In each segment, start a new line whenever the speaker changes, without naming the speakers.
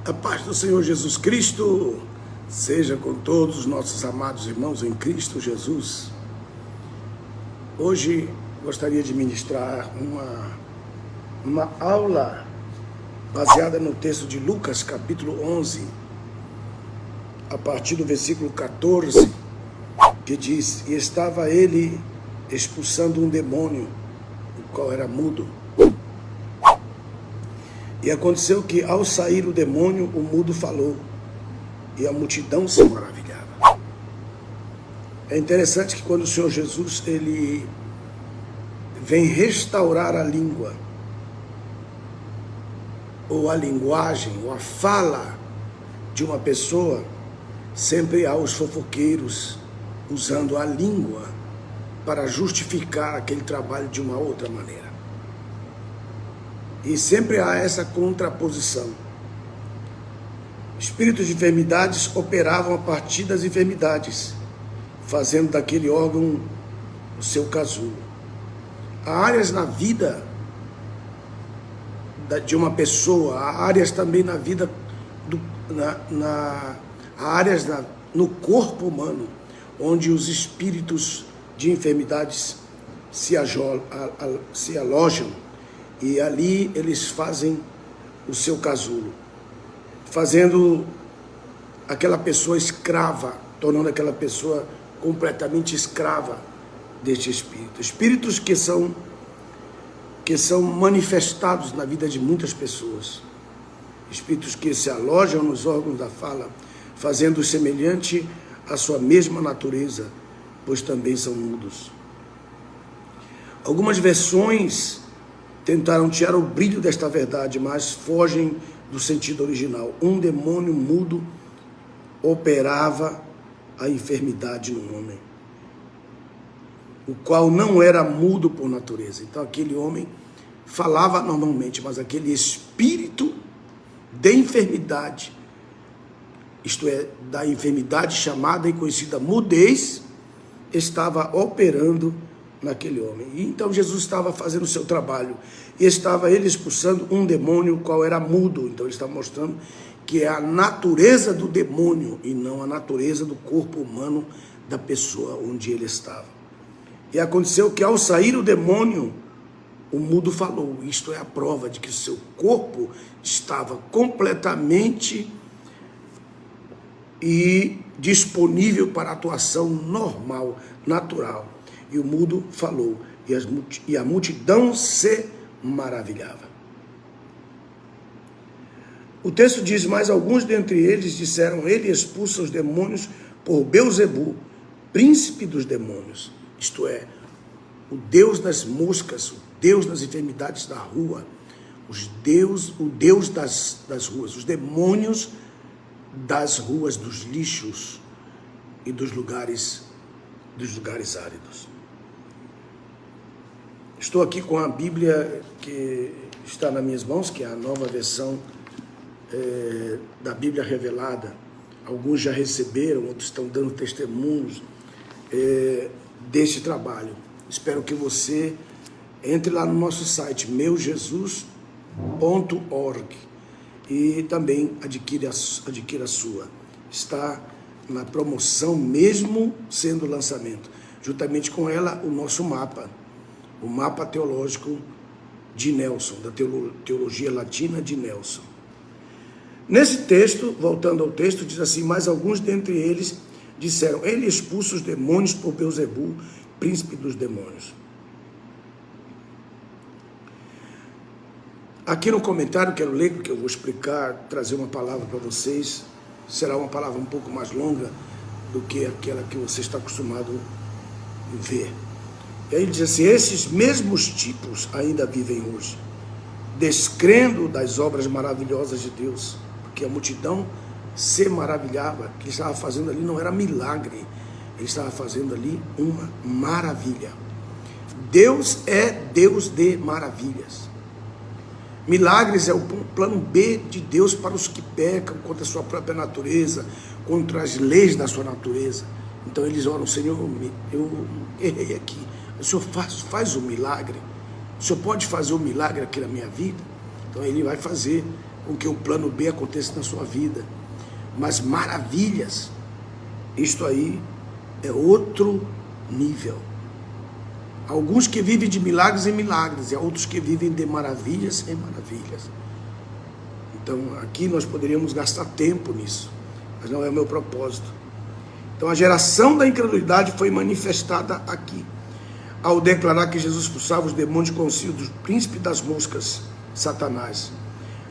A paz do Senhor Jesus Cristo seja com todos os nossos amados irmãos em Cristo Jesus. Hoje gostaria de ministrar uma aula baseada no texto de Lucas, capítulo 11, a partir do versículo 14, que diz: E estava ele expulsando um demônio, o qual era mudo. E aconteceu que, ao sair o demônio, o mudo falou, e a multidão se maravilhava. É interessante que quando o Senhor Jesus ele vem restaurar a língua, ou a linguagem, ou a fala de uma pessoa, sempre há os fofoqueiros usando a língua para justificar aquele trabalho de uma outra maneira. E sempre há essa contraposição. Espíritos de enfermidades operavam a partir das enfermidades, fazendo daquele órgão o seu casulo. Há áreas na vida de uma pessoa, há áreas também na vida, há áreas no corpo humano, onde os espíritos de enfermidades se alojam, e ali eles fazem o seu casulo, fazendo aquela pessoa escrava, tornando aquela pessoa completamente escrava deste espírito. Espíritos que são manifestados na vida de muitas pessoas. Espíritos que se alojam nos órgãos da fala, fazendo semelhante à sua mesma natureza, pois também são mudos. Algumas versões tentaram tirar o brilho desta verdade, mas fogem do sentido original. Um demônio mudo operava a enfermidade no homem, o qual não era mudo por natureza. Então aquele homem falava normalmente, mas aquele espírito de enfermidade, isto é, da enfermidade chamada e conhecida mudez, estava operando naquele homem. E então Jesus estava fazendo o seu trabalho, e estava ele expulsando um demônio, o qual era mudo. Então ele está mostrando que é a natureza do demônio e não a natureza do corpo humano da pessoa onde ele estava. E aconteceu que, ao sair o demônio, o mudo falou. Isto é a prova de que o seu corpo estava completamente e disponível para atuação normal, natural. E o mudo falou, e a multidão se maravilhava. O texto diz: mas alguns dentre eles disseram: ele expulsa os demônios por Belzebu, príncipe dos demônios. Isto é, o Deus das moscas, o Deus das enfermidades da rua, o Deus das ruas, os demônios das ruas, dos lixos e dos lugares áridos. Estou aqui com a Bíblia que está nas minhas mãos, que é a nova versão da Bíblia revelada. Alguns já receberam, outros estão dando testemunhos deste trabalho. Espero que você entre lá no nosso site, meujesus.org, e também adquira a sua. Está na promoção, mesmo sendo lançamento. Juntamente com ela, o nosso mapa, o mapa teológico de Nelson, da teologia latina de Nelson. Nesse texto, voltando ao texto, diz assim: mas alguns dentre eles disseram: ele expulsa os demônios por Belzebu, príncipe dos demônios. Aqui no comentário, quero ler, porque eu vou explicar, trazer uma palavra para vocês. Será uma palavra um pouco mais longa do que aquela que você está acostumado a ver. E aí ele diz assim: esses mesmos tipos ainda vivem hoje, descrendo das obras maravilhosas de Deus, porque a multidão se maravilhava. O que ele estava fazendo ali não era milagre, ele estava fazendo ali uma maravilha. Deus é Deus de maravilhas. Milagres é o plano B de Deus para os que pecam contra a sua própria natureza, contra as leis da sua natureza. Então eles oram: Senhor, eu errei aqui, o Senhor faz um milagre, o Senhor pode fazer um milagre aqui na minha vida? Então ele vai fazer com que o plano B aconteça na sua vida. Mas maravilhas, isto aí é outro nível. Alguns que vivem de milagres em milagres, e outros que vivem de maravilhas em maravilhas. Então aqui nós poderíamos gastar tempo nisso, mas não é o meu propósito. Então a geração da incredulidade foi manifestada aqui, ao declarar que Jesus expulsava os demônios com o auxílio do príncipe das moscas, Satanás.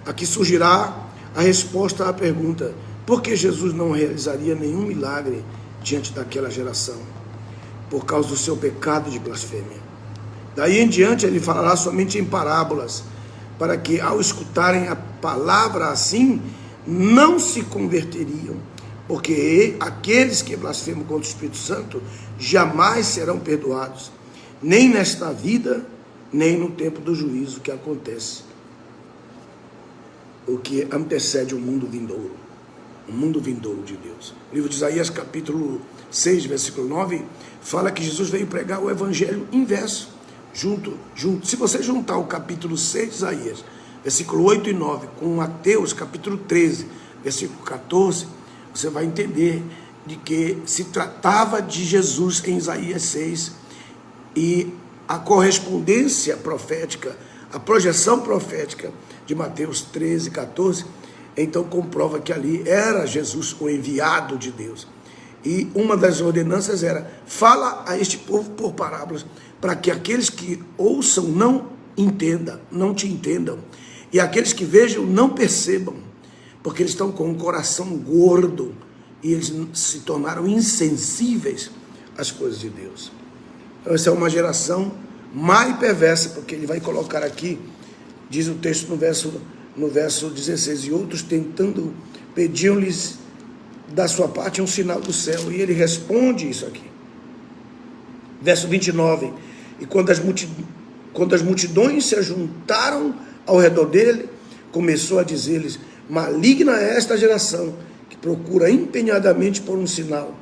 Aqui surgirá a resposta à pergunta: por que Jesus não realizaria nenhum milagre diante daquela geração? Por causa do seu pecado de blasfêmia. Daí em diante ele falará somente em parábolas, para que ao escutarem a palavra assim, não se converteriam, porque aqueles que blasfemam contra o Espírito Santo jamais serão perdoados, nem nesta vida, nem no tempo do juízo que acontece, o que antecede o mundo vindouro de Deus. O livro de Isaías, capítulo 6, versículo 9, fala que Jesus veio pregar o evangelho inverso, junto. Se você juntar o capítulo 6 de Isaías, versículo 8 e 9, com Mateus, capítulo 13, versículo 14, você vai entender de que se tratava de Jesus em Isaías 6, e a correspondência profética, a projeção profética de Mateus 13, 14, então comprova que ali era Jesus o enviado de Deus. E uma das ordenanças era: fala a este povo por parábolas, para que aqueles que ouçam não entendam, não te entendam, e aqueles que vejam não percebam, porque eles estão com o coração gordo, e eles se tornaram insensíveis às coisas de Deus. Então essa é uma geração má e perversa, porque ele vai colocar aqui, diz o texto no verso 16, e outros tentando, pediam-lhes da sua parte um sinal do céu, e ele responde isso aqui. Verso 29, e quando as multidões se ajuntaram ao redor dele, começou a dizer-lhes: maligna é esta geração, que procura empenhadamente por um sinal,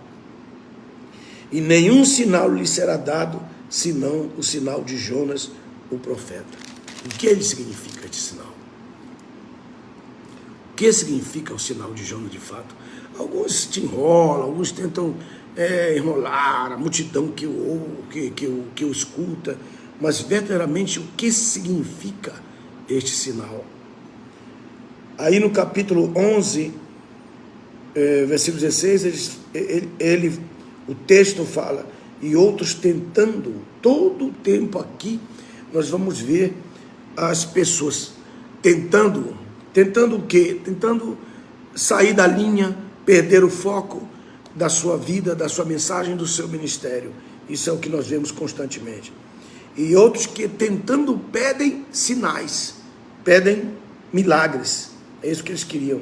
e nenhum sinal lhe será dado, senão o sinal de Jonas, o profeta. O que ele significa este sinal? O que significa o sinal de Jonas de fato? Alguns te enrolam, alguns tentam enrolar a multidão que o escuta, mas verdadeiramente o que significa este sinal? Aí no capítulo 11, versículo 16, o texto fala: e outros tentando, todo o tempo aqui nós vamos ver as pessoas tentando o quê? Tentando sair da linha, perder o foco da sua vida, da sua mensagem, do seu ministério. Isso é o que nós vemos constantemente. E outros que tentando pedem sinais, pedem milagres. É isso que eles queriam.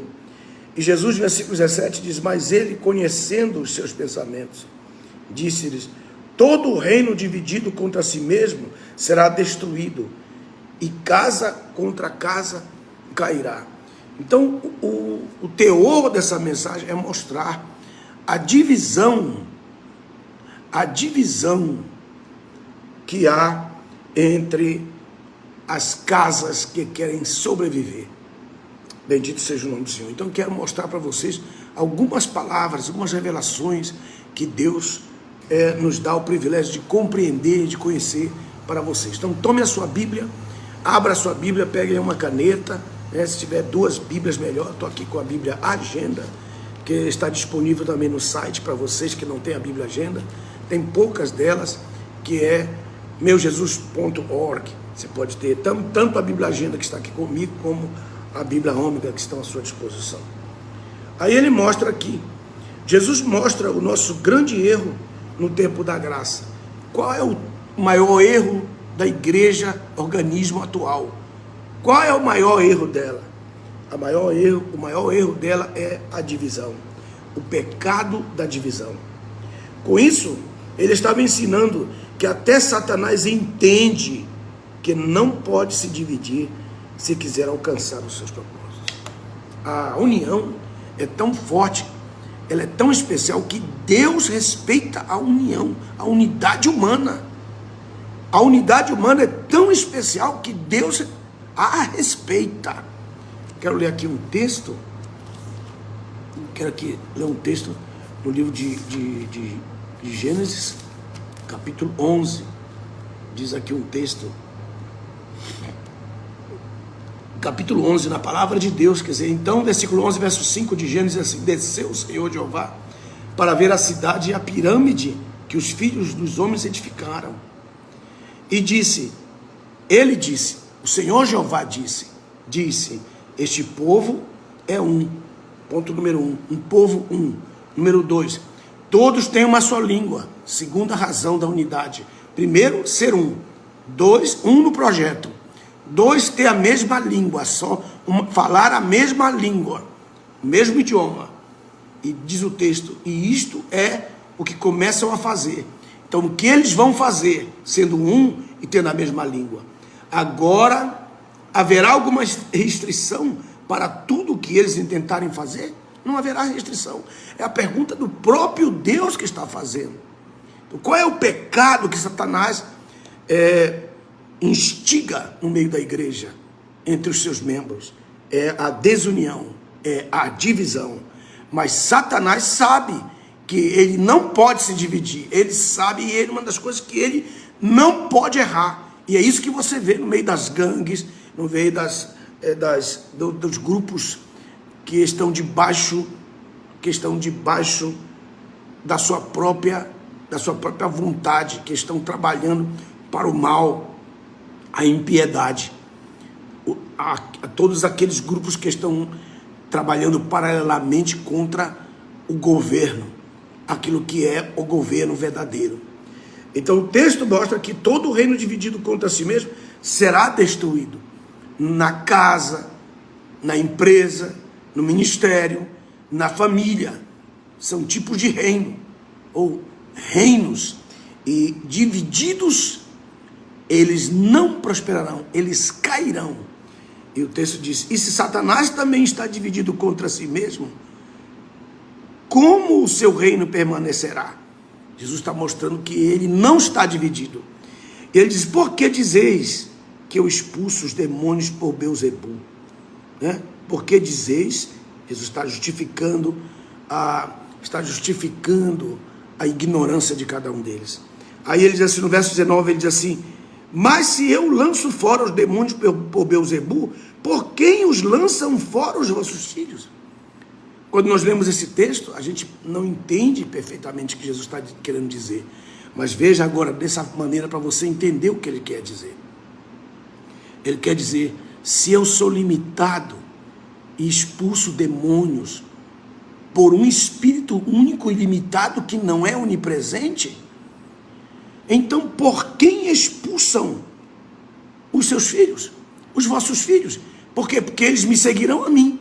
E Jesus, versículo 17, diz: mas ele, conhecendo os seus pensamentos, disse-lhes: todo o reino dividido contra si mesmo será destruído, e casa contra casa cairá. Então, o teor dessa mensagem é mostrar a divisão que há entre as casas que querem sobreviver. Bendito seja o nome do Senhor. Então, quero mostrar para vocês algumas palavras, algumas revelações que Deus nos dá o privilégio de compreender, de conhecer para vocês. Então, tome a sua Bíblia, abra a sua Bíblia, pegue uma caneta, se tiver 2 Bíblias, melhor. Estou aqui com a Bíblia Agenda, que está disponível também no site para vocês que não têm a Bíblia Agenda. Tem poucas delas, que é meujesus.org. Você pode ter tanto a Bíblia Agenda que está aqui comigo, como a Bíblia Ômega que estão à sua disposição. Aí ele mostra aqui, Jesus mostra o nosso grande erro no tempo da graça. Qual é o maior erro da igreja, organismo atual? Qual é o maior erro dela? O maior erro dela é a divisão, o pecado da divisão. Com isso, ele estava ensinando que até Satanás entende que não pode se dividir se quiser alcançar os seus propósitos. A união é tão forte, ela é tão especial, que Deus respeita a união, a unidade humana. A unidade humana é tão especial que Deus a respeita. Quero ler aqui um texto. Quero aqui ler um texto no livro de Gênesis, capítulo 11. Diz aqui um texto. Capítulo 11, na palavra de Deus, quer dizer, então, versículo 11, verso 5 de Gênesis, assim: desceu o Senhor Jeová para ver a cidade e a pirâmide que os filhos dos homens edificaram. E ele disse, o Senhor Jeová disse, este povo é um. Ponto número 1, um povo um. Número 2, todos têm uma só língua. Segunda razão da unidade. Primeiro, ser um. 2, um no projeto. 2, ter a mesma língua, falar a mesma língua, o mesmo idioma. E diz o texto, e isto é o que começam a fazer. Então, o que eles vão fazer, sendo um e tendo a mesma língua? Agora, haverá alguma restrição para tudo o que eles intentarem fazer? Não haverá restrição. É a pergunta do próprio Deus que está fazendo. Então, qual é o pecado que Satanás instiga no meio da igreja, entre os seus membros? É a desunião, é a divisão. Mas Satanás sabe que ele não pode se dividir. Ele sabe, e uma das coisas que ele não pode errar. E é isso que você vê no meio das gangues, no meio dos grupos que estão debaixo da sua própria vontade, que estão trabalhando para o mal, a impiedade. A todos aqueles grupos que estão trabalhando paralelamente contra o governo, aquilo que é o governo verdadeiro. Então o texto mostra que todo o reino dividido contra si mesmo será destruído. Na casa, na empresa, no ministério, na família. São tipos de reino, ou reinos. E divididos, eles não prosperarão, eles cairão. E o texto diz, e se Satanás também está dividido contra si mesmo, como o seu reino permanecerá? Jesus está mostrando que ele não está dividido. Ele diz, por que dizeis que eu expulso os demônios por Beelzebu? Né? Por que dizeis? Jesus está justificando a ignorância de cada um deles. Aí ele diz assim, no verso 19, ele diz assim, mas se eu lanço fora os demônios por Beelzebu, por quem os lançam fora os vossos filhos? Quando nós lemos esse texto, a gente não entende perfeitamente o que Jesus está querendo dizer. Mas veja agora dessa maneira para você entender o que ele quer dizer. Ele quer dizer, se eu sou limitado e expulso demônios por um espírito único e limitado que não é onipresente, então por quem expulsam os seus filhos, os vossos filhos? Por quê? Porque eles me seguirão a mim.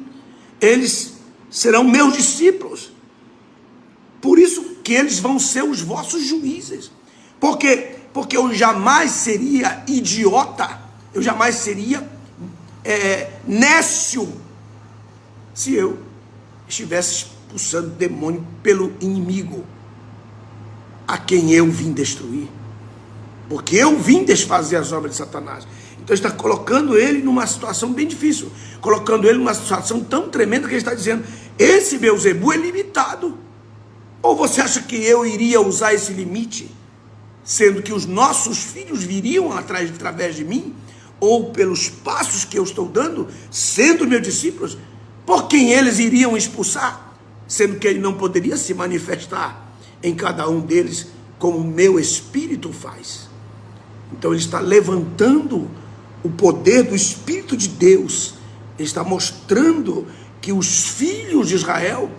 Eles serão meus discípulos. Por isso que eles vão ser os vossos juízes. Por quê? Porque eu jamais seria idiota, eu jamais seria nécio se eu estivesse expulsando demônio pelo inimigo a quem eu vim destruir. Porque eu vim desfazer as obras de Satanás. Então está colocando ele numa situação bem difícil, colocando ele numa situação tão tremenda que ele está dizendo, esse Beelzebu é limitado. Ou você acha que eu iria usar esse limite, sendo que os nossos filhos viriam através de mim, ou pelos passos que eu estou dando, sendo meus discípulos, por quem eles iriam expulsar, sendo que ele não poderia se manifestar em cada um deles como o meu espírito faz. Então ele está levantando o poder do Espírito de Deus, ele está mostrando que os filhos de Israel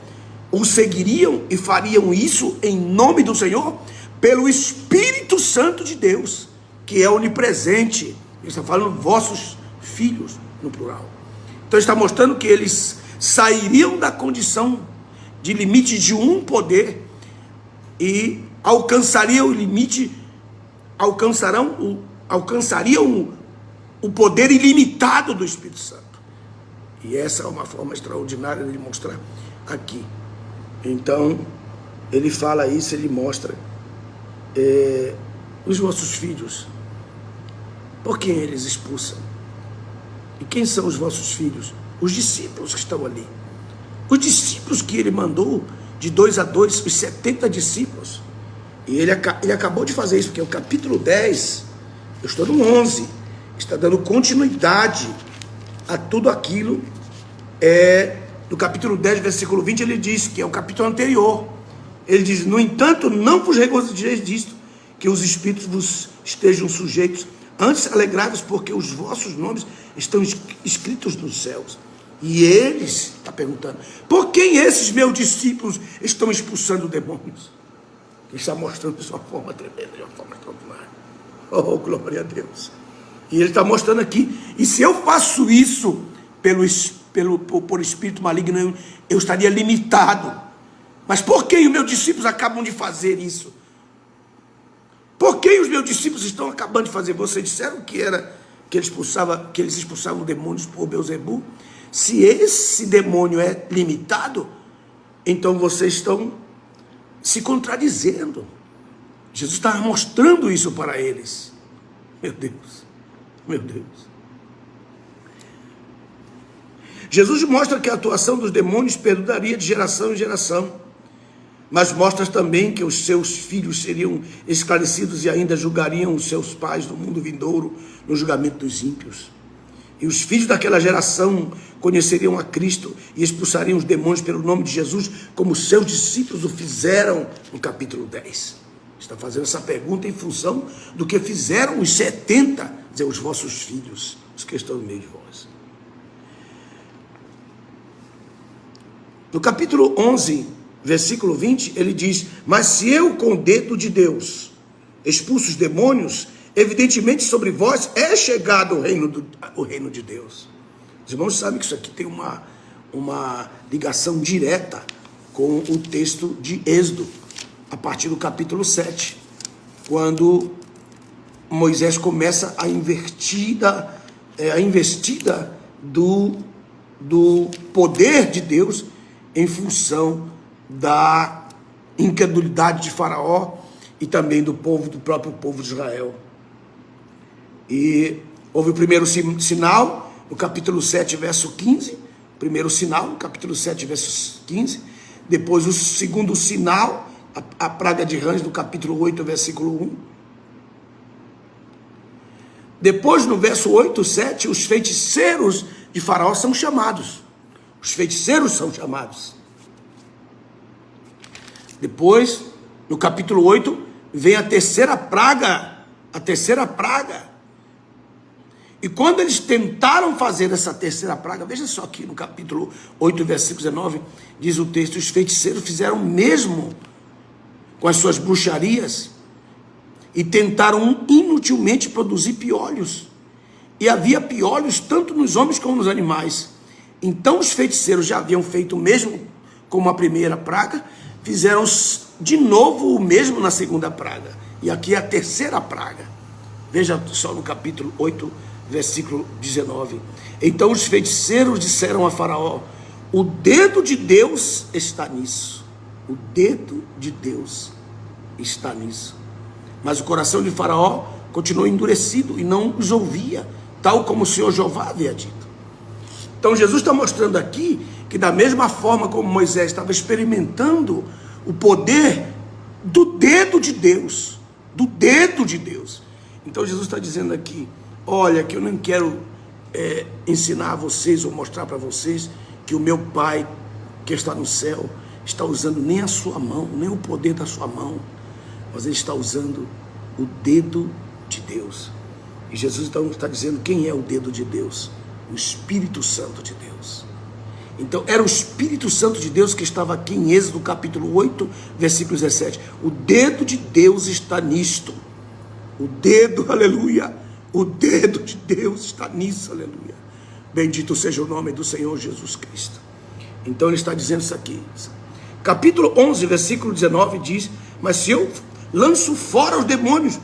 o seguiriam e fariam isso em nome do Senhor, pelo Espírito Santo de Deus, que é onipresente. Ele está falando vossos filhos, no plural. Então ele está mostrando que eles sairiam da condição de limite de um poder e alcançariam o limite, alcançariam o poder ilimitado do Espírito Santo. E essa é uma forma extraordinária de mostrar aqui. Então, ele fala isso, ele mostra os vossos filhos, por quem eles expulsam? E quem são os vossos filhos? Os discípulos que estão ali. Os discípulos que ele mandou, de 2 a 2, os 70 discípulos. E ele acabou de fazer isso, porque o capítulo 10, eu estou no 11, está dando continuidade a tudo aquilo. No capítulo 10, versículo 20, ele diz, que é o capítulo anterior. Ele diz: no entanto, não vos regozijeis disto, que os espíritos vos estejam sujeitos, antes alegrai-vos, porque os vossos nomes estão escritos nos céus. E eles, está perguntando, por quem esses meus discípulos estão expulsando demônios? Ele está mostrando de uma forma tremenda, de uma forma extraordinária. Oh, glória a Deus. E ele está mostrando aqui, e se eu faço isso por espírito maligno, eu estaria limitado. Mas por que os meus discípulos acabam de fazer isso? Por que os meus discípulos estão acabando de fazer? Vocês disseram que eles expulsavam demônios por Beelzebu? Se esse demônio é limitado, então vocês estão se contradizendo. Jesus está mostrando isso para eles. Meu Deus, meu Deus. Jesus mostra que a atuação dos demônios perduraria de geração em geração, mas mostra também que os seus filhos seriam esclarecidos e ainda julgariam os seus pais no mundo vindouro, no julgamento dos ímpios. E os filhos daquela geração conheceriam a Cristo e expulsariam os demônios pelo nome de Jesus, como seus discípulos o fizeram no capítulo 10. Está fazendo essa pergunta em função do que fizeram os 70, dizer, os vossos filhos, os que estão no meio de vós. No capítulo 11, versículo 20, ele diz: mas se eu com o dedo de Deus expulso os demônios, evidentemente sobre vós é chegado o reino de Deus. Os irmãos sabem que isso aqui tem uma ligação direta com o texto de Êxodo, a partir do capítulo 7, quando Moisés começa a investida do poder de Deus em função da incredulidade de Faraó e também do próprio povo de Israel. E houve o primeiro sinal, no capítulo 7, verso 15, primeiro sinal, no capítulo 7, verso 15, depois o segundo sinal, a praga de rãs, no capítulo 8, versículo 1. Depois, no verso 8, 7, os feiticeiros de Faraó são chamados. Os feiticeiros são chamados. Depois, no capítulo 8, vem a terceira praga. A terceira praga. E quando eles tentaram fazer essa terceira praga, veja só aqui no capítulo 8, versículo 19, diz o texto: os feiticeiros fizeram o mesmo com as suas bruxarias e tentaram inutilmente produzir piolhos. E havia piolhos tanto nos homens como nos animais. Então os feiticeiros já haviam feito o mesmo com a primeira praga, fizeram de novo o mesmo na segunda praga. E aqui é a terceira praga. Veja só no capítulo 8, versículo 19. Então os feiticeiros disseram a Faraó: o dedo de Deus está nisso. O dedo de Deus está nisso. Mas o coração de Faraó continuou endurecido e não os ouvia, tal como o Senhor Jeová havia dito. Então Jesus está mostrando aqui que da mesma forma como Moisés estava experimentando o poder do dedo de Deus, então Jesus está dizendo aqui: olha, que eu não quero ensinar a vocês ou mostrar para vocês que o meu Pai que está no céu está usando nem a sua mão, nem o poder da sua mão, mas ele está usando o dedo de Deus. E Jesus então está dizendo quem é o dedo de Deus: o Espírito Santo de Deus. Então era o Espírito Santo de Deus que estava aqui em Êxodo capítulo 8, versículo 17. O dedo de Deus está nisto. O dedo, aleluia, o dedo de Deus está nisso, aleluia. Bendito seja o nome do Senhor Jesus Cristo. Então ele está dizendo isso aqui. Capítulo 11, versículo 19 diz: mas se eu lanço fora os demônios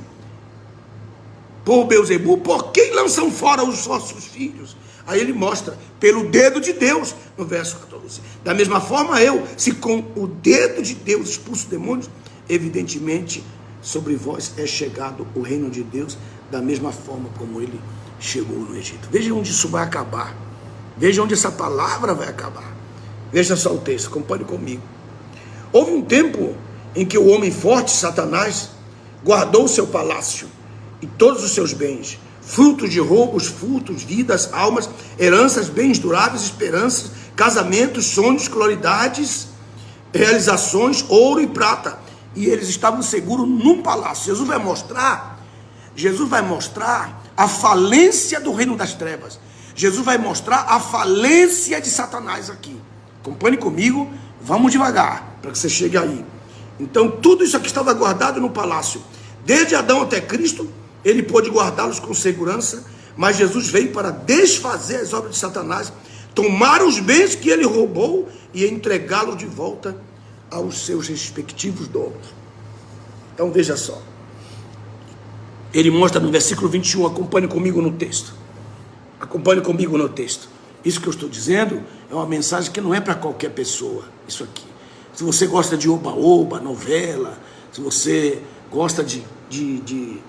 por Beelzebu, por quem lançam fora os vossos filhos? Aí ele mostra, pelo dedo de Deus, no verso 14. Da mesma forma se com o dedo de Deus expulso demônios, evidentemente sobre vós é chegado o reino de Deus, da mesma forma como ele chegou no Egito. Veja onde isso vai acabar. Veja onde essa palavra vai acabar. Veja só o texto, acompanhe comigo. Houve um tempo em que o homem forte, Satanás, guardou o seu palácio e todos os seus bens, frutos de roubos, furtos, vidas, almas, heranças, bens duráveis, esperanças, casamentos, sonhos, claridades, realizações, ouro e prata. E eles estavam seguros num palácio. Jesus vai mostrar a falência do reino das trevas. Jesus vai mostrar a falência de Satanás aqui. Acompanhe comigo, vamos devagar, para que você chegue aí. Então, tudo isso aqui estava guardado no palácio. Desde Adão até Cristo, ele pôde guardá-los com segurança, mas Jesus veio para desfazer as obras de Satanás, tomar os bens que ele roubou e entregá-los de volta aos seus respectivos donos. Então, veja só. Ele mostra no versículo 21, acompanhe comigo no texto. Acompanhe comigo no texto. Isso que eu estou dizendo é uma mensagem que não é para qualquer pessoa, isso aqui. Se você gosta de oba-oba, novela, se você gosta de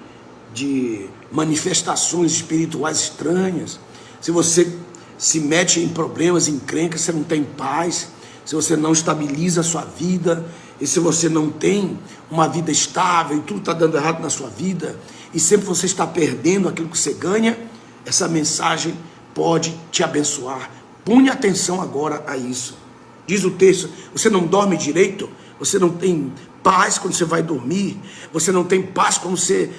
manifestações espirituais estranhas, se você se mete em problemas, em encrencas, você não tem paz, se você não estabiliza a sua vida, e se você não tem uma vida estável, e tudo está dando errado na sua vida, e sempre você está perdendo aquilo que você ganha, essa mensagem pode te abençoar. Põe atenção agora a isso. Diz o texto, você não dorme direito, você não tem paz quando você vai dormir, você não tem paz quando você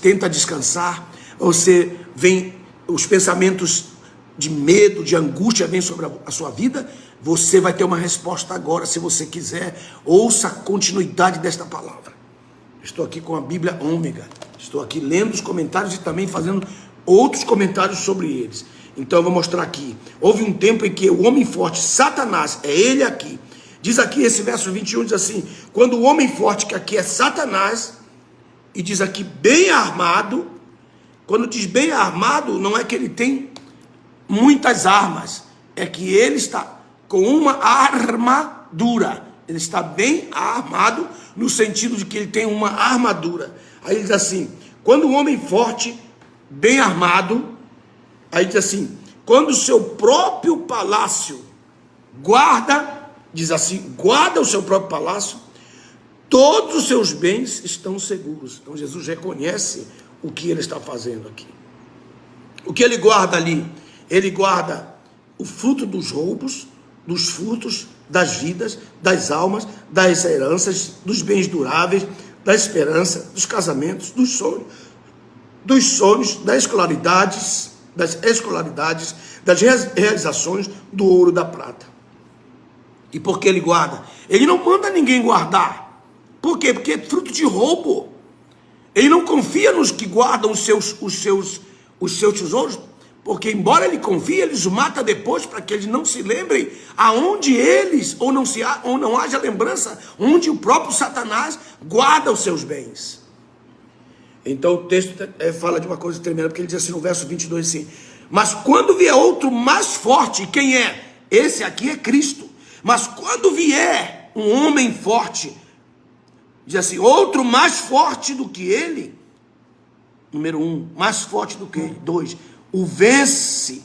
tenta descansar, você vem, os pensamentos de medo, de angústia vêm sobre a sua vida. Você vai ter uma resposta agora, se você quiser. Ouça a continuidade desta palavra. Estou aqui com a Bíblia Ômega, estou aqui lendo os comentários e também fazendo outros comentários sobre eles. Então eu vou mostrar aqui. Houve um tempo em que o homem forte, Satanás, é ele aqui. Diz aqui esse verso 21, diz assim, quando o homem forte, que aqui é Satanás, e diz aqui bem armado, quando diz bem armado, não é que ele tem muitas armas, é que ele está com uma armadura. Ele está bem armado, no sentido de que ele tem uma armadura. Aí ele diz assim, quando o homem forte, bem armado, aí diz assim, quando o seu próprio palácio guarda, diz assim, guarda o seu próprio palácio, todos os seus bens estão seguros. Então Jesus reconhece o que ele está fazendo aqui. O que ele guarda ali? Ele guarda o fruto dos roubos, dos furtos, das vidas, das almas, das heranças, dos bens duráveis, da esperança, dos casamentos, dos sonhos, das escolaridades, das realizações, do ouro, da prata. E por que ele guarda? Ele não manda ninguém guardar. Por quê? Porque é fruto de roubo. Ele não confia nos que guardam os seus tesouros, porque embora ele confie, eles o mata depois para que eles não se lembrem aonde eles, ou não haja lembrança, onde o próprio Satanás guarda os seus bens. Então o texto fala de uma coisa tremenda, porque ele diz assim no verso 22 assim, mas quando vier outro mais forte, quem é? Esse aqui é Cristo. Mas quando vier um homem forte, diz assim, outro mais forte do que ele, número 1, mais forte do que ele, 2, o vence.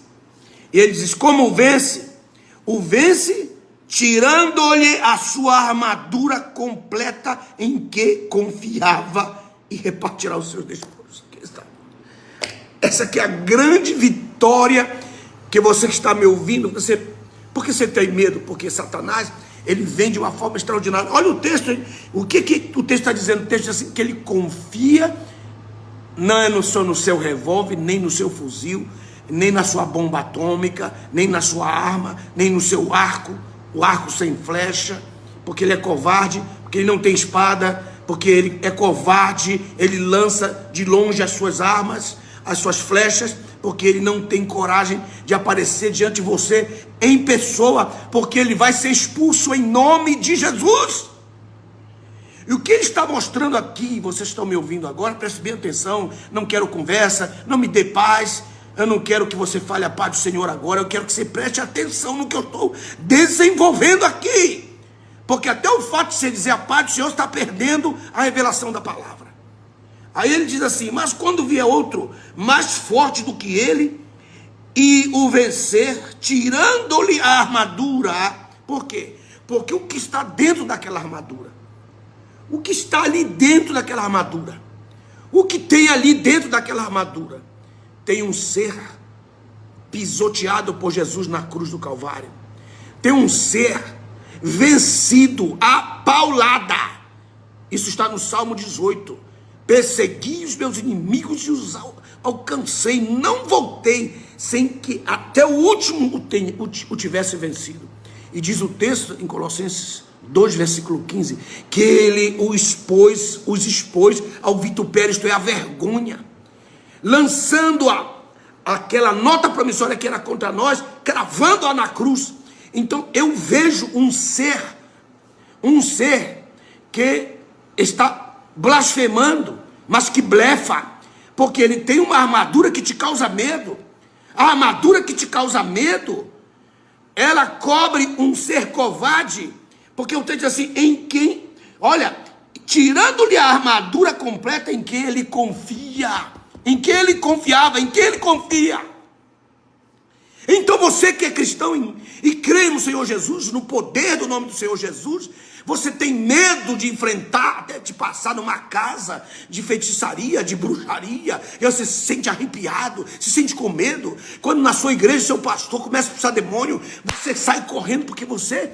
E ele diz, como o vence? O vence tirando-lhe a sua armadura completa em que confiava e repartirá os seus despojos. Essa aqui é a grande vitória que você que está me ouvindo. Porque você tem medo? Porque Satanás, ele vem de uma forma extraordinária. Olha o texto, o que o texto está dizendo? O texto diz assim, que ele confia, não é no seu revólver, nem no seu fuzil, nem na sua bomba atômica, nem na sua arma, nem no seu arco, o arco sem flecha, porque ele é covarde, porque ele não tem espada, porque ele é covarde, ele lança de longe as suas armas, as suas flechas, porque ele não tem coragem de aparecer diante de você em pessoa, porque ele vai ser expulso em nome de Jesus. E o que ele está mostrando aqui, vocês estão me ouvindo agora, preste bem atenção, não quero conversa, não me dê paz, eu não quero que você fale a paz do Senhor agora, eu quero que você preste atenção no que eu estou desenvolvendo aqui, porque até o fato de você dizer a paz do Senhor está perdendo a revelação da palavra. Aí ele diz assim, mas quando vier outro mais forte do que ele, e o vencer, tirando-lhe a armadura. Por quê? Porque o que está dentro daquela armadura, o que está ali dentro daquela armadura, o que tem ali dentro daquela armadura, tem um ser pisoteado por Jesus na cruz do Calvário, tem um ser vencido a paulada. Isso está no Salmo 18. Persegui os meus inimigos e os alcancei, não voltei sem que até o último o tivesse vencido. E diz o texto em Colossenses 2, versículo 15, que ele os expôs ao vitupério, isto é, a vergonha, lançando aquela nota promissória que era contra nós, cravando-a na cruz. Então eu vejo um ser que está blasfemando, mas que blefa, porque ele tem uma armadura que te causa medo. A armadura que te causa medo, ela cobre um ser covarde, porque o texto diz assim, em quem, olha, tirando-lhe a armadura completa em que ele confia, em que ele confiava, em que ele confia. Então você que é cristão e crê no Senhor Jesus, no poder do nome do Senhor Jesus, você tem medo de enfrentar, até de passar numa casa de feitiçaria, de bruxaria, e você se sente arrepiado, se sente com medo. Quando na sua igreja seu pastor começa a expulsar demônio, você sai correndo porque você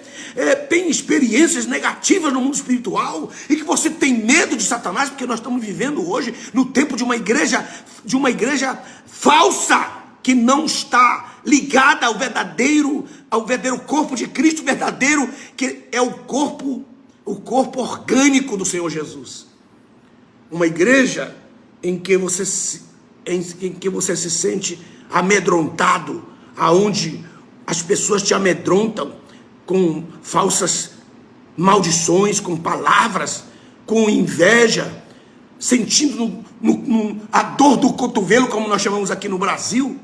tem experiências negativas no mundo espiritual, e que você tem medo de Satanás, porque nós estamos vivendo hoje no tempo de uma igreja falsa, que não está ligada ao verdadeiro corpo de Cristo verdadeiro, que é o corpo orgânico do Senhor Jesus. Uma igreja em que você se sente amedrontado, aonde as pessoas te amedrontam com falsas maldições, com palavras, com inveja, sentindo a dor do cotovelo, como nós chamamos aqui no Brasil.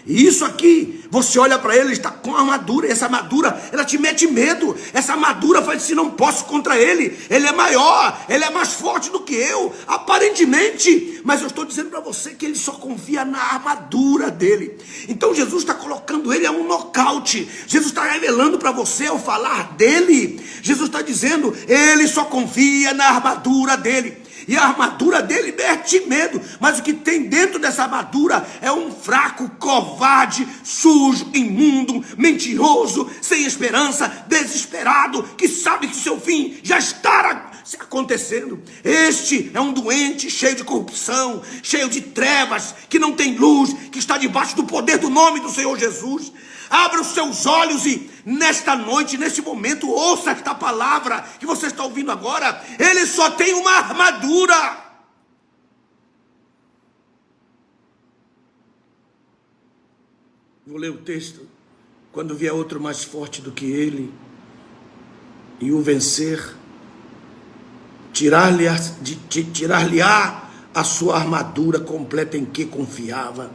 E isso aqui, você olha para ele, ele está com armadura, e essa armadura, ela te mete medo. Essa armadura faz assim, não posso contra ele, ele é maior, ele é mais forte do que eu, aparentemente, mas eu estou dizendo para você que ele só confia na armadura dele. Então Jesus está colocando ele a um nocaute. Jesus está revelando para você, ao falar dele, Jesus está dizendo, ele só confia na armadura dele. E a armadura dele mete medo, mas o que tem dentro dessa armadura é um fraco, covarde, sujo, imundo, mentiroso, sem esperança, desesperado, que sabe que seu fim já está acontecendo. Este é um doente cheio de corrupção, cheio de trevas, que não tem luz, que está debaixo do poder do nome do Senhor Jesus. Abra os seus olhos e nesta noite, neste momento, ouça esta palavra que você está ouvindo agora. Ele só tem uma armadura. Vou ler o texto. Quando vier outro mais forte do que ele e o vencer, tirar-lhe-á a sua armadura completa em que confiava.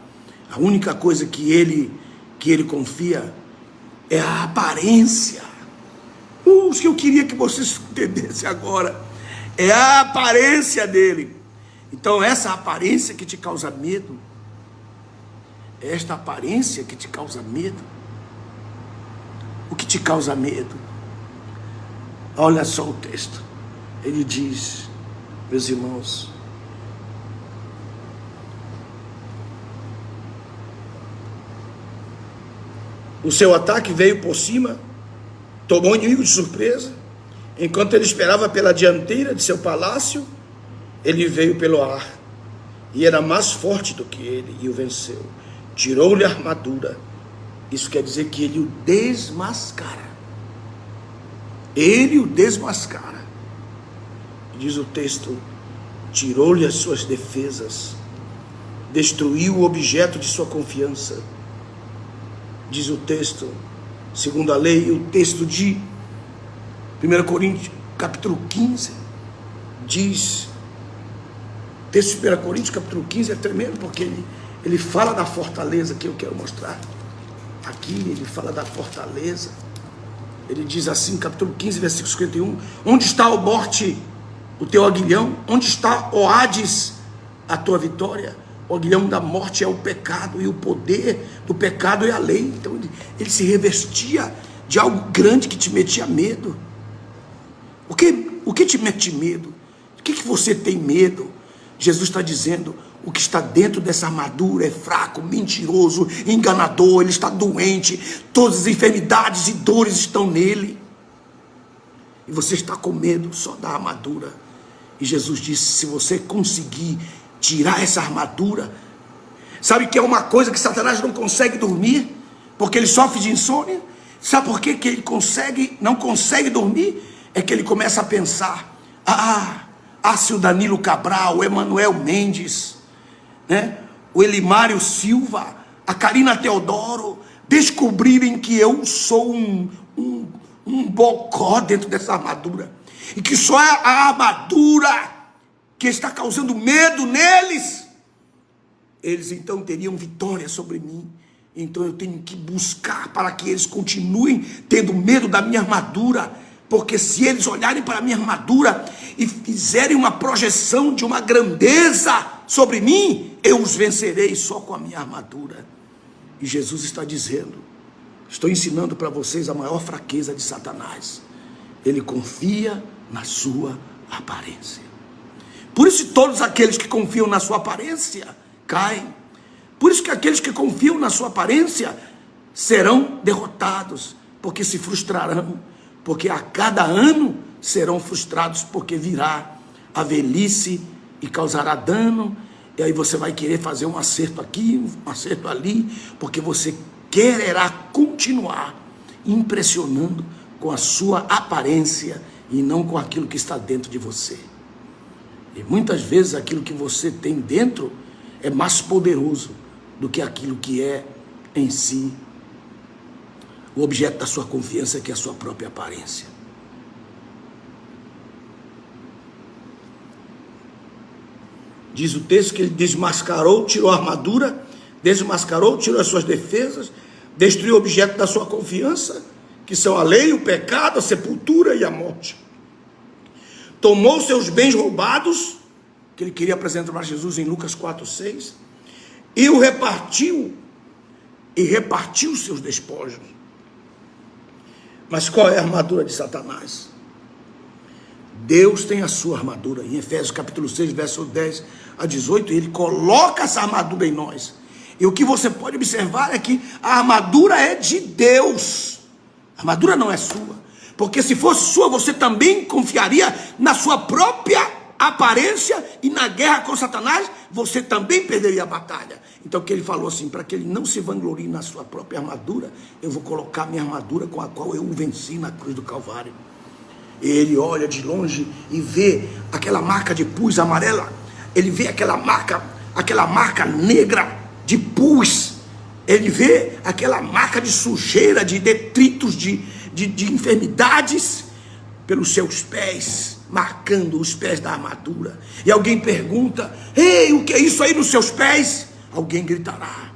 A única coisa que ele confia é a aparência. Os que eu queria que vocês entendessem agora é a aparência dele. Então essa aparência que te causa medo, esta aparência que te causa medo, o que te causa medo? Olha só o texto. Ele diz, meus irmãos, o seu ataque veio por cima, tomou o inimigo de surpresa. Enquanto ele esperava pela dianteira de seu palácio, ele veio pelo ar, e era mais forte do que ele, e o venceu. Tirou-lhe a armadura. Isso quer dizer que ele o desmascara. Ele o desmascara. Diz o texto, tirou-lhe as suas defesas, destruiu o objeto de sua confiança. Diz o texto, segundo a lei, o texto de 1 Coríntios, capítulo 15, diz, o texto de 1 Coríntios, capítulo 15 é tremendo, porque ele fala da fortaleza que eu quero mostrar. Aqui ele fala da fortaleza. Ele diz assim, capítulo 15, versículo 51, onde está, ó morte, o teu aguilhão? Onde está, ó Hades, a tua vitória? O aguilhão da morte é o pecado, e o poder do pecado é a lei. Então ele se revestia de algo grande que te metia medo. O que te mete medo? O que você tem medo? Jesus está dizendo, o que está dentro dessa armadura é fraco, mentiroso, enganador, ele está doente, todas as enfermidades e dores estão nele. E você está com medo só da armadura. E Jesus disse, se você conseguir tirar essa armadura, sabe que é uma coisa que Satanás não consegue dormir, porque ele sofre de insônia? Sabe por que ele não consegue dormir? É que ele começa a pensar, se o Danilo Cabral, o Emanuel Mendes, né, o Elimário Silva, a Karina Teodoro, descobrirem que eu sou um bocó dentro dessa armadura, e que só é a armadura que está causando medo neles, eles então teriam vitória sobre mim. Então eu tenho que buscar para que eles continuem tendo medo da minha armadura, porque se eles olharem para a minha armadura e fizerem uma projeção de uma grandeza sobre mim, eu os vencerei só com a minha armadura. E Jesus está dizendo, estou ensinando para vocês a maior fraqueza de Satanás. Ele confia na sua aparência. Por isso todos aqueles que confiam na sua aparência caem. Por isso que aqueles que confiam na sua aparência serão derrotados, porque se frustrarão, porque a cada ano serão frustrados, porque virá a velhice e causará dano, e aí você vai querer fazer um acerto aqui, um acerto ali, porque você quererá continuar impressionando com a sua aparência e não com aquilo que está dentro de você. E muitas vezes aquilo que você tem dentro é mais poderoso do que aquilo que é em si o objeto da sua confiança, que é a sua própria aparência. Diz o texto que ele desmascarou, tirou a armadura, desmascarou, tirou as suas defesas, destruiu o objeto da sua confiança, que são a lei, o pecado, a sepultura e a morte. Tomou seus bens roubados, que ele queria apresentar para Jesus em Lucas 4:6, e o repartiu, e repartiu seus despojos. Mas qual é a armadura de Satanás? Deus tem a sua armadura. Em Efésios capítulo 6, versos 10 a 18, ele coloca essa armadura em nós. E o que você pode observar é que a armadura é de Deus. A armadura não é sua. Porque se fosse sua, você também confiaria na sua própria aparência, e na guerra com Satanás, você também perderia a batalha. Então que ele falou assim, para que ele não se vanglorie na sua própria armadura, eu vou colocar minha armadura com a qual eu o venci na cruz do Calvário. Ele olha de longe e vê aquela marca de pus amarela, ele vê aquela marca negra de pus, ele vê aquela marca de sujeira, de detritos, de enfermidades pelos seus pés, marcando os pés da armadura. E alguém pergunta, ei, o que é isso aí nos seus pés? Alguém gritará,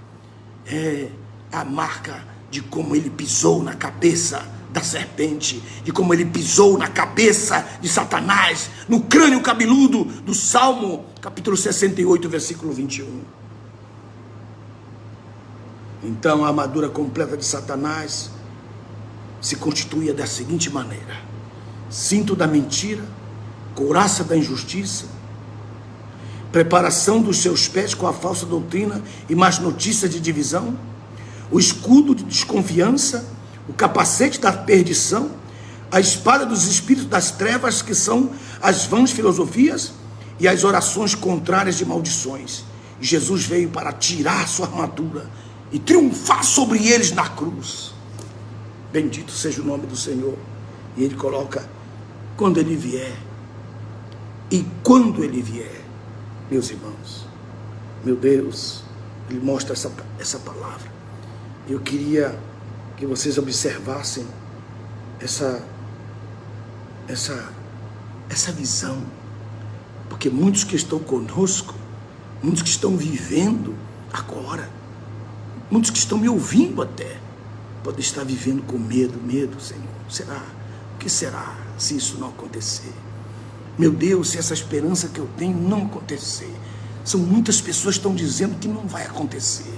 é a marca de como ele pisou na cabeça da serpente, de como ele pisou na cabeça de Satanás, no crânio cabeludo do Salmo, capítulo 68, versículo 21. Então a armadura completa de Satanás se constituía da seguinte maneira: cinto da mentira, couraça da injustiça, preparação dos seus pés com a falsa doutrina e más notícias de divisão, o escudo de desconfiança, o capacete da perdição, a espada dos espíritos das trevas, que são as vãs filosofias, e as orações contrárias de maldições. E Jesus veio para tirar sua armadura e triunfar sobre eles na cruz. Bendito seja o nome do Senhor. E ele coloca, quando ele vier, e quando ele vier, meus irmãos, meu Deus, ele mostra essa palavra. Eu queria que vocês observassem essa visão, porque muitos que estão conosco, muitos que estão vivendo agora, muitos que estão me ouvindo até, podem estar vivendo com medo, Senhor. Será? O que será se isso não acontecer? Meu Deus, se essa esperança que eu tenho não acontecer, São muitas pessoas que estão dizendo que não vai acontecer.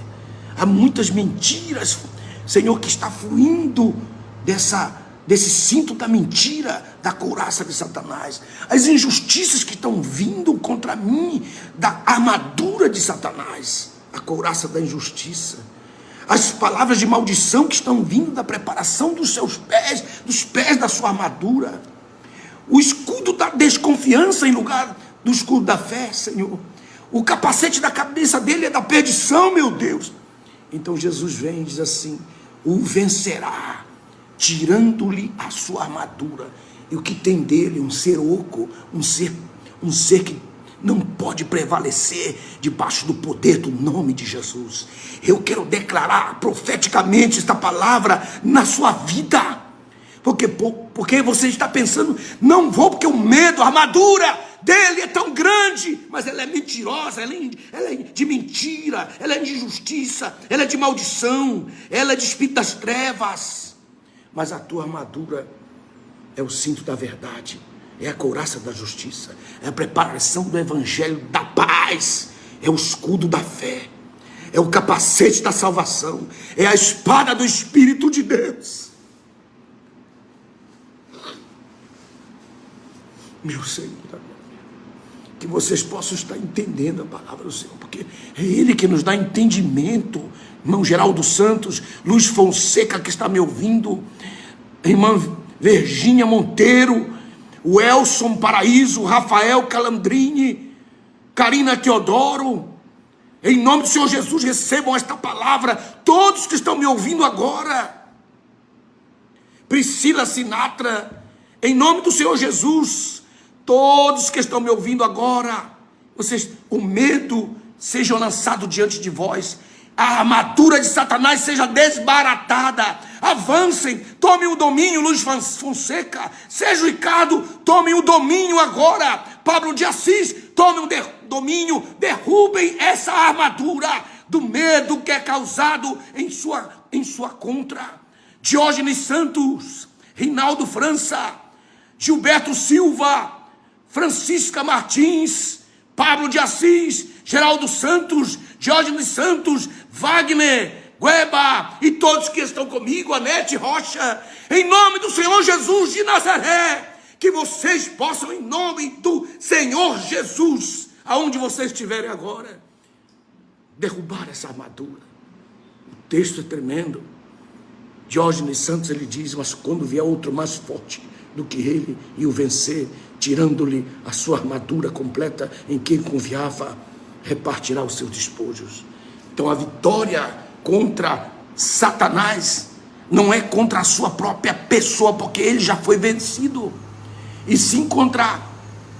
Há muitas mentiras, Senhor, que está fluindo desse cinto da mentira, da couraça de Satanás. As injustiças que estão vindo contra mim, da armadura de Satanás, a couraça da injustiça. As palavras de maldição que estão vindo da preparação dos seus pés, dos pés da sua armadura. O escudo da desconfiança em lugar do escudo da fé, Senhor. O capacete da cabeça dele é da perdição, meu Deus. Então Jesus vem e diz assim: o vencerá, tirando-lhe a sua armadura. E o que tem dele? Um ser oco, um ser que não pode prevalecer debaixo do poder do nome de Jesus. Eu quero declarar profeticamente esta palavra na sua vida. Porque você está pensando, não vou porque o medo, a armadura dele é tão grande, mas ela é mentirosa, ela é de mentira, ela é de injustiça, ela é de maldição, ela é de espírito das trevas. Mas a tua armadura é o cinto da verdade, é a couraça da justiça, é a preparação do evangelho da paz, é o escudo da fé, é o capacete da salvação, é a espada do Espírito de Deus. Meu Senhor, que vocês possam estar entendendo a palavra do Senhor, porque é Ele que nos dá entendimento. Irmão Geraldo Santos, Luiz Fonseca que está me ouvindo, irmã Virgínia Monteiro, o Elson Paraíso, Rafael Calandrini, Karina Teodoro, em nome do Senhor Jesus, recebam esta palavra, todos que estão me ouvindo agora. Priscila Sinatra, em nome do Senhor Jesus, todos que estão me ouvindo agora, o medo seja lançado diante de vós, a armadura de Satanás seja desbaratada, avancem, tomem o domínio. Luiz Fonseca, Sérgio Ricardo, tomem o domínio agora. Pablo de Assis, tomem o domínio, derrubem essa armadura do medo que é causado em sua contra. Diógenes Santos, Rinaldo França, Gilberto Silva, Francisca Martins, Pablo de Assis, Geraldo Santos, Diógenes Santos, Wagner, Gueba e todos que estão comigo, Anete Rocha, em nome do Senhor Jesus de Nazaré, que vocês possam, em nome do Senhor Jesus, aonde vocês estiverem agora, derrubar essa armadura. O texto é tremendo. Diógenes Santos, ele diz: mas quando vier outro mais forte do que ele e o vencer, tirando-lhe a sua armadura completa em que ele confiava, repartirá os seus despojos. Então a vitória contra Satanás não é contra a sua própria pessoa, porque ele já foi vencido, e sim contra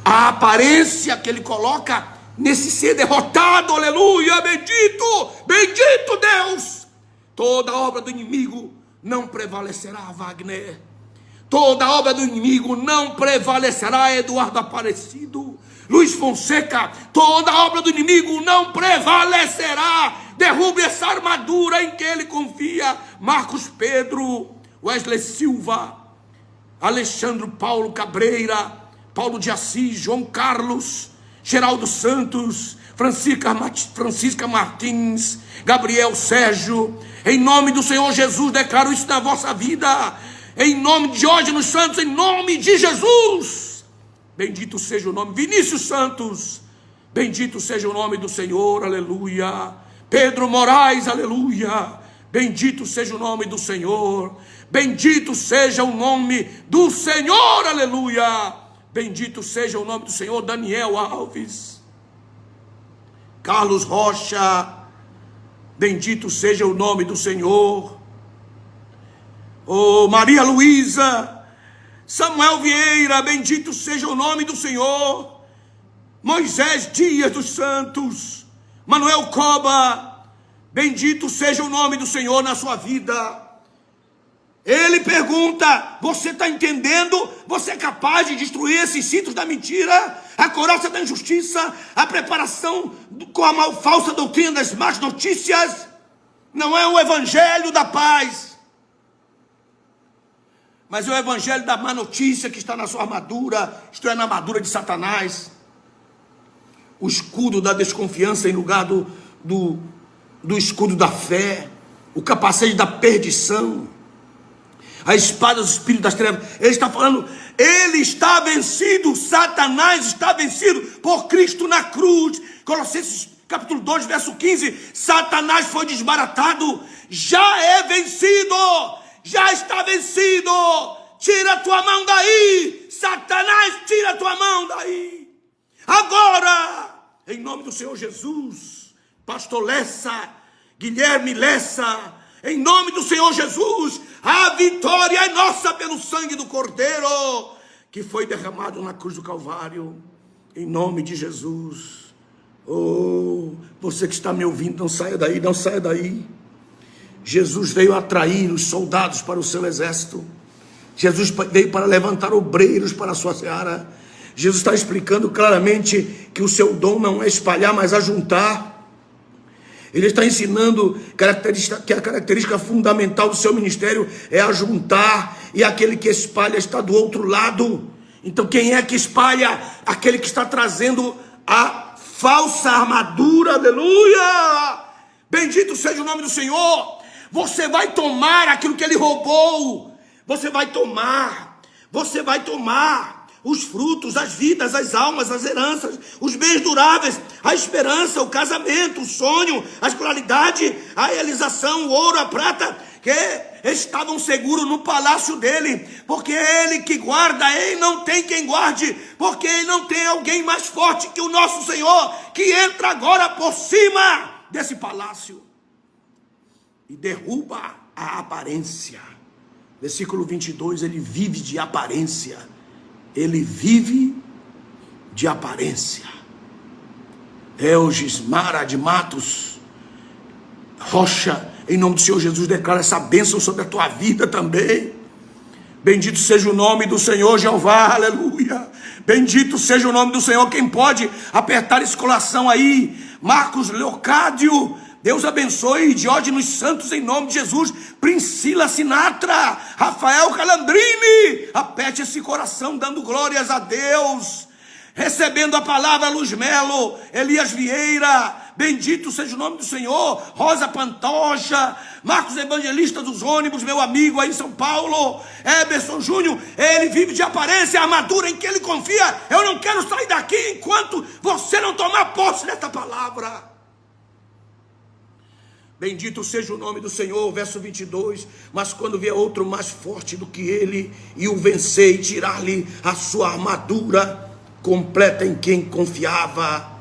a aparência que ele coloca nesse ser derrotado. Aleluia, bendito Deus. Toda obra do inimigo não prevalecerá, Wagner. Toda obra do inimigo não prevalecerá, Eduardo Aparecido, Luiz Fonseca. Toda obra do inimigo não prevalecerá. Derrube essa armadura em que ele confia. Marcos Pedro, Wesley Silva, Alexandre Paulo Cabreira, Paulo de Assis, João Carlos, Geraldo Santos, Francisca Martins, Gabriel Sérgio. Em nome do Senhor Jesus, declaro isso na vossa vida. Em nome de Diógenes Santos, em nome de Jesus. Bendito seja o nome. Vinícius Santos, bendito seja o nome do Senhor, aleluia. Pedro Moraes, aleluia. Bendito seja o nome do Senhor. Bendito seja o nome do Senhor, aleluia. Bendito seja o nome do Senhor. Daniel Alves, Carlos Rocha, bendito seja o nome do Senhor. Oh, Maria Luísa, Samuel Vieira, bendito seja o nome do Senhor. Moisés Dias dos Santos, Manuel Coba, bendito seja o nome do Senhor na sua vida. Ele pergunta: você está entendendo? Você é capaz de destruir esses cintos da mentira, a couraça da injustiça, a preparação com a falsa doutrina das más notícias? Não é o evangelho da paz, mas é o evangelho da má notícia que está na sua armadura, isto é, na armadura de Satanás. o escudo da desconfiança em lugar do escudo da fé, o capacete da perdição, a espada do espírito das trevas. Ele está falando, ele está vencido, Satanás está vencido por Cristo na cruz. Colossenses capítulo 2, verso 15, Satanás foi desbaratado, já é vencido, já está vencido. Tira a tua mão daí, Satanás, tira a tua mão daí. Agora, em nome do Senhor Jesus, pastor Lessa, Guilherme Lessa, em nome do Senhor Jesus, a vitória é nossa pelo sangue do Cordeiro, que foi derramado na cruz do Calvário, em nome de Jesus. Oh, você que está me ouvindo, não saia daí, não saia daí. Jesus veio atrair os soldados para o seu exército. Jesus veio para levantar obreiros para a sua seara. Jesus está explicando claramente que o seu dom não é espalhar, mas ajuntar. Ele está ensinando que a característica fundamental do seu ministério é ajuntar, e aquele que espalha está do outro lado. Então quem é que espalha? Aquele que está trazendo a falsa armadura, aleluia! Bendito seja o nome do Senhor. Você vai tomar aquilo que ele roubou. Você vai tomar os frutos, as vidas, as almas, as heranças, os bens duráveis, a esperança, o casamento, o sonho, a escolaridade, a realização, o ouro, a prata, que estavam seguros no palácio dele, porque é ele que guarda, ele não tem quem guarde, porque ele não tem alguém mais forte que o nosso Senhor, que entra agora por cima desse palácio e derruba a aparência. Versículo 22, ele vive de aparência. Ele vive de aparência. Elges, Mara de Matos, Rocha, em nome do Senhor Jesus, declara essa bênção sobre a tua vida também. Bendito seja o nome do Senhor Jeová, aleluia. Bendito seja o nome do Senhor. Quem pode apertar esse coração aí? Marcos Leocádio, Deus abençoe. Diógenes Santos, em nome de Jesus. Priscila Sinatra, Rafael Calandrini, aperte esse coração dando glórias a Deus. Recebendo a palavra, Luz Melo, Elias Vieira, bendito seja o nome do Senhor. Rosa Pantoja, Marcos Evangelista dos ônibus, meu amigo aí em São Paulo. Eberson Júnior, ele vive de aparência, a armadura em que ele confia. Eu não quero sair daqui enquanto você não tomar posse desta palavra. Bendito seja o nome do Senhor, verso 22, mas quando vier outro mais forte do que ele, e o vencer e tirar-lhe a sua armadura completa em quem confiava,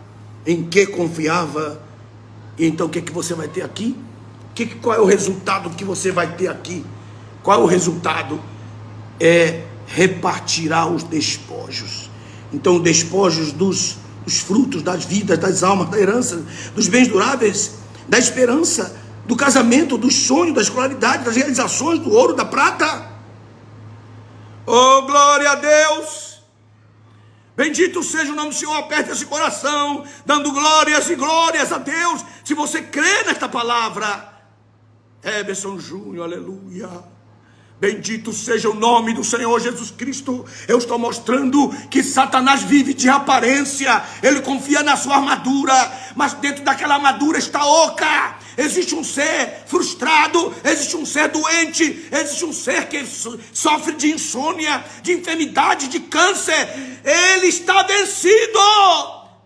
em que confiava, e então o que você vai ter aqui? Qual é o resultado que você vai ter aqui? Qual é o resultado? Repartirá os despojos. Então, despojos dos frutos, das vidas, das almas, da herança, dos bens duráveis, da esperança, do casamento, dos sonhos, da escolaridade, das realizações, do ouro, da prata. Oh, glória a Deus! Bendito seja o nome do Senhor. Aperte esse coração, dando glórias e glórias a Deus, se você crê nesta palavra. Eberson Júnior, aleluia. Bendito seja o nome do Senhor Jesus Cristo. Eu estou mostrando que Satanás vive de aparência. Ele confia na sua armadura, mas dentro daquela armadura está oca. Existe um ser frustrado, existe um ser doente, existe um ser que sofre de insônia, de enfermidade, de câncer. Ele está vencido.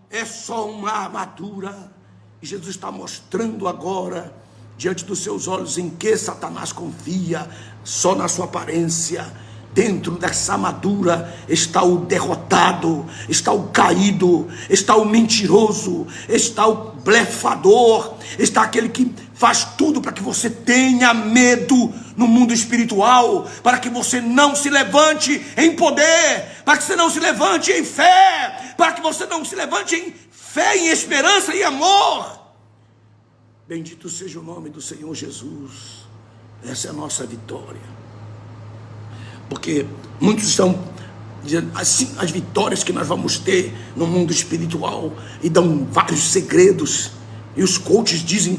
É só uma armadura. E Jesus está mostrando agora, diante dos seus olhos, em que Satanás confia. Só na sua aparência. Dentro dessa armadura está o derrotado, está o caído, está o mentiroso, está o blefador, está aquele que faz tudo para que você tenha medo no mundo espiritual, para que você não se levante em poder, para que você não se levante em fé, para que você não se levante em fé, em esperança e amor. Bendito seja o nome do Senhor Jesus. Essa é a nossa vitória. Porque muitos estão dizendo assim, as vitórias que nós vamos ter no mundo espiritual, e dão vários segredos, e os coaches dizem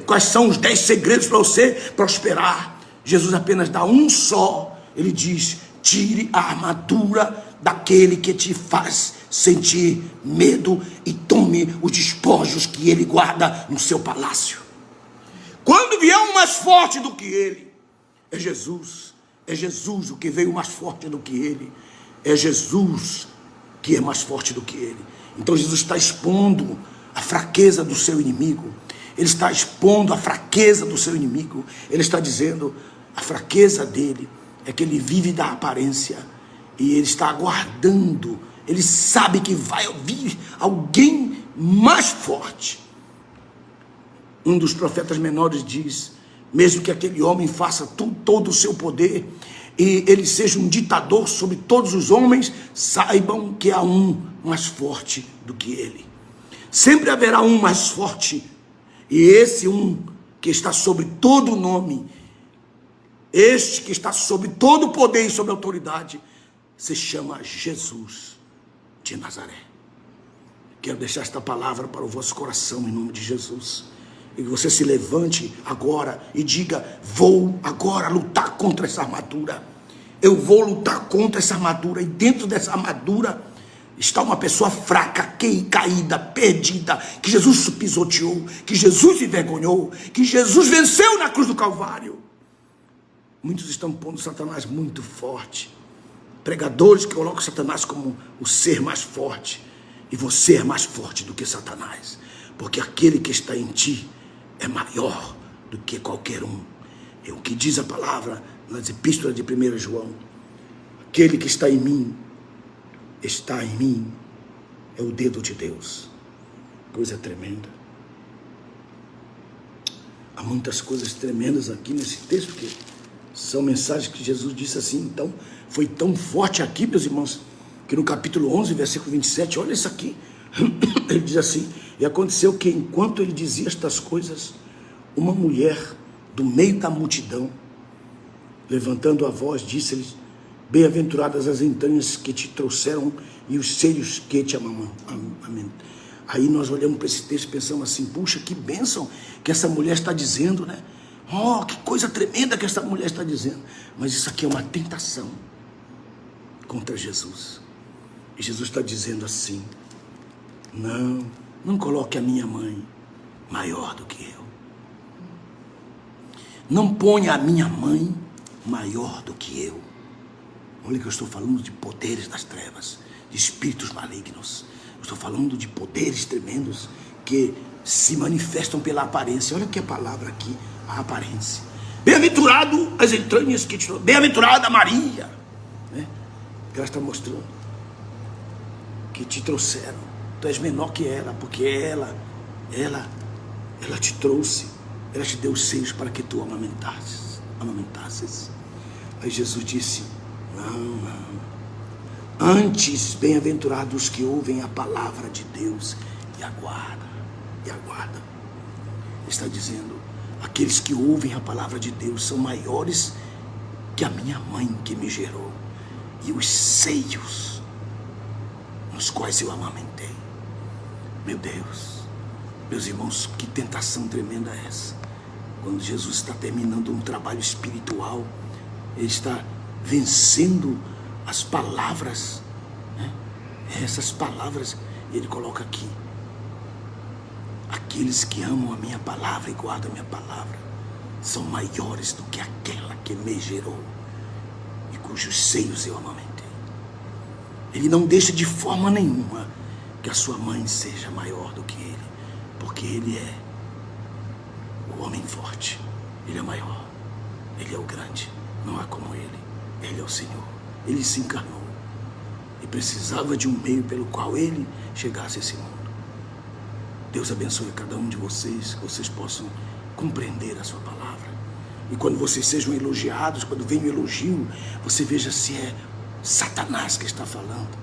quais são os 10 segredos para você prosperar. Jesus apenas dá um só. Ele diz: tire a armadura daquele que te faz sentir medo e tome os despojos que ele guarda no seu palácio. Quando vier um mais forte do que ele, é Jesus o que veio mais forte do que ele, é Jesus que é mais forte do que ele. Então Jesus está expondo a fraqueza do seu inimigo, ele está expondo a fraqueza do seu inimigo, ele está dizendo, a fraqueza dele é que ele vive da aparência, e ele está aguardando, ele sabe que vai vir alguém mais forte. Um dos profetas menores diz, mesmo que aquele homem faça todo o seu poder, e ele seja um ditador sobre todos os homens, saibam que há um mais forte do que ele. Sempre haverá um mais forte, e esse um que está sobre todo o nome, este que está sobre todo o poder e sobre a autoridade, se chama Jesus de Nazaré. Quero deixar esta palavra para o vosso coração em nome de Jesus. E que você se levante agora e diga, vou agora lutar contra essa armadura. Eu vou lutar contra essa armadura. E dentro dessa armadura está uma pessoa fraca, caída, perdida, que Jesus pisoteou, que Jesus envergonhou, que Jesus venceu na cruz do Calvário. Muitos estão pondo Satanás muito forte. Pregadores que colocam Satanás como o ser mais forte. E você é mais forte do que Satanás. Porque aquele que está em ti é maior do que qualquer um. É o que diz a palavra nas epístolas de 1 João. Aquele que está em mim, é o dedo de Deus. Coisa tremenda. Há muitas coisas tremendas aqui nesse texto, que são mensagens que Jesus disse assim. Então, foi tão forte aqui, meus irmãos, que no capítulo 11, versículo 27, olha isso aqui. Ele diz assim, e aconteceu que enquanto ele dizia estas coisas, uma mulher do meio da multidão, levantando a voz, disse-lhes, bem-aventuradas as entranhas que te trouxeram e os seios que te amamentam. Aí nós olhamos para esse texto e pensamos assim, puxa, que bênção que essa mulher está dizendo, né? Oh, que coisa tremenda que essa mulher está dizendo. Mas isso aqui é uma tentação contra Jesus. E Jesus está dizendo assim, não coloque a minha mãe maior do que eu. Não ponha a minha mãe maior do que eu. Olha que eu estou falando de poderes das trevas, de espíritos malignos. Eu estou falando de poderes tremendos que se manifestam pela aparência. Olha que a palavra aqui, a aparência. Bem-aventurado as entranhas que te trouxeram. Bem-aventurada Maria, né? Que ela está mostrando que te trouxeram. Tu és menor que ela, porque ela te trouxe, ela te deu os seios para que tu amamentasses. Aí Jesus disse, não. Antes, bem-aventurados que ouvem a palavra de Deus e aguardam. Está dizendo, aqueles que ouvem a palavra de Deus são maiores que a minha mãe que me gerou. E os seios nos quais eu amamentei. Meu Deus, meus irmãos, que tentação tremenda é essa? Quando Jesus está terminando um trabalho espiritual, ele está vencendo as palavras, né? Essas palavras, ele coloca aqui, aqueles que amam a minha palavra e guardam a minha palavra, são maiores do que aquela que me gerou, e cujos seios eu amamentei. Ele não deixa de forma nenhuma que a sua mãe seja maior do que ele, porque ele é o homem forte, ele é maior, ele é o grande, não há como ele é o Senhor, ele se encarnou e precisava de um meio pelo qual ele chegasse a esse mundo. Deus abençoe cada um de vocês, que vocês possam compreender a sua palavra, e quando vocês sejam elogiados, quando vem o elogio, você veja se é Satanás que está falando,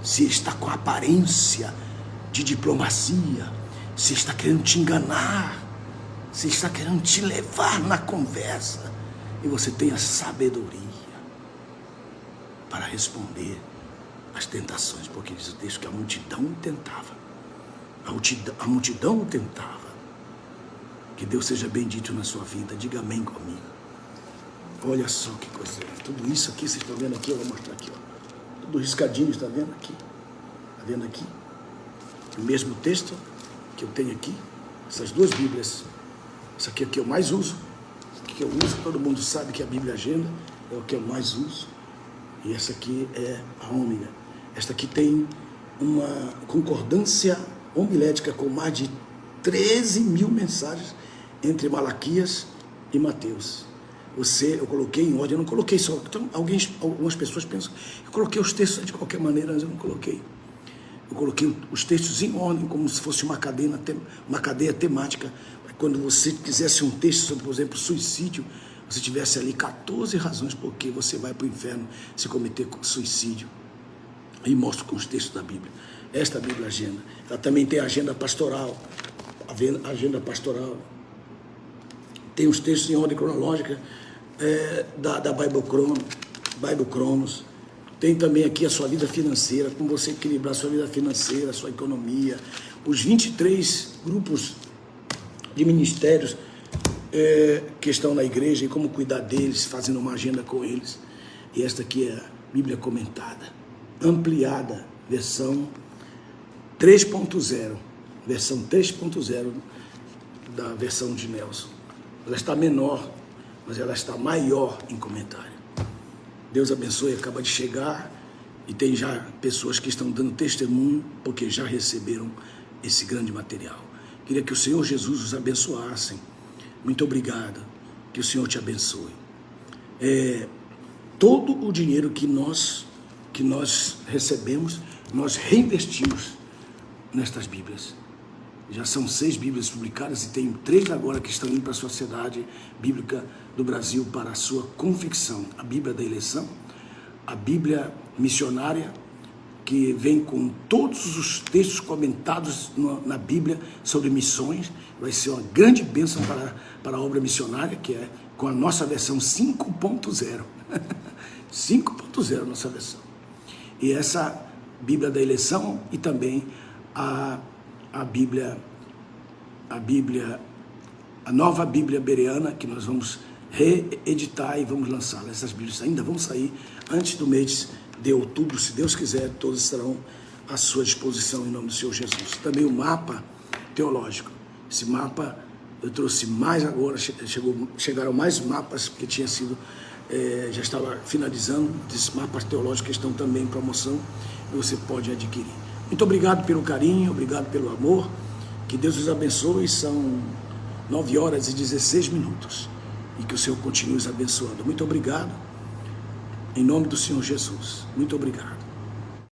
se está com a aparência de diplomacia, se está querendo te enganar, se está querendo te levar na conversa, e você tenha sabedoria para responder às tentações, porque diz o texto que a multidão o tentava, a multidão o tentava. Que Deus seja bendito na sua vida, diga amém comigo. Olha só que coisa, tudo isso aqui, vocês estão vendo aqui, eu vou mostrar aqui, ó. do riscadinho, está vendo aqui? Está vendo aqui? O mesmo texto que eu tenho aqui, essas duas Bíblias. Essa aqui é o que eu mais uso, que eu uso, todo mundo sabe que a Bíblia Agenda é o que eu mais uso, e essa aqui é a Ômega. Esta aqui tem uma concordância homilética com mais de 13 mil mensagens entre Malaquias e Mateus. Eu coloquei em ordem, eu não coloquei só, então algumas pessoas pensam, eu coloquei os textos de qualquer maneira, mas eu não coloquei. Eu coloquei os textos em ordem, como se fosse uma cadeia temática. Quando você quisesse um texto sobre, por exemplo, suicídio, você tivesse ali 14 razões por que você vai para o inferno se cometer suicídio. E mostro com os textos da Bíblia. Esta Bíblia Agenda. Ela também tem a agenda pastoral. A agenda pastoral. Tem os textos em ordem cronológica da Bible Cronos. Tem também aqui a sua vida financeira, como você equilibrar a sua vida financeira, a sua economia. Os 23 grupos de ministérios que estão na igreja e como cuidar deles, fazendo uma agenda com eles. E esta aqui é a Bíblia comentada, ampliada, versão 3.0, versão 3.0 da versão de Nelson. Ela está menor, mas ela está maior em comentário. Deus abençoe, acaba de chegar e tem já pessoas que estão dando testemunho porque já receberam esse grande material. Queria que o Senhor Jesus os abençoasse. Muito obrigado. Que o Senhor te abençoe. Todo o dinheiro que nós recebemos, nós reinvestimos nestas Bíblias. Já são 6 Bíblias publicadas e tem 3 agora que estão indo para a Sociedade Bíblica do Brasil para a sua confecção. A Bíblia da Eleição, a Bíblia Missionária, que vem com todos os textos comentados na Bíblia sobre missões. Vai ser uma grande bênção para a obra missionária, que é com a nossa versão 5.0. 5.0 nossa versão. E essa Bíblia da Eleição e também a nova Bíblia Bereana, que nós vamos reeditar e vamos lançar. Essas Bíblias ainda vão sair antes do mês de outubro, se Deus quiser, todos estarão à sua disposição em nome do Senhor Jesus. Também o mapa teológico. Esse mapa eu trouxe mais agora, chegaram mais mapas, porque tinha sido, já estava finalizando. Esses mapas teológicos estão também em promoção e você pode adquirir. Muito obrigado pelo carinho, obrigado pelo amor. Que Deus os abençoe. São 9h16 e que o Senhor continue os abençoando. Muito obrigado. Em nome do Senhor Jesus. Muito obrigado.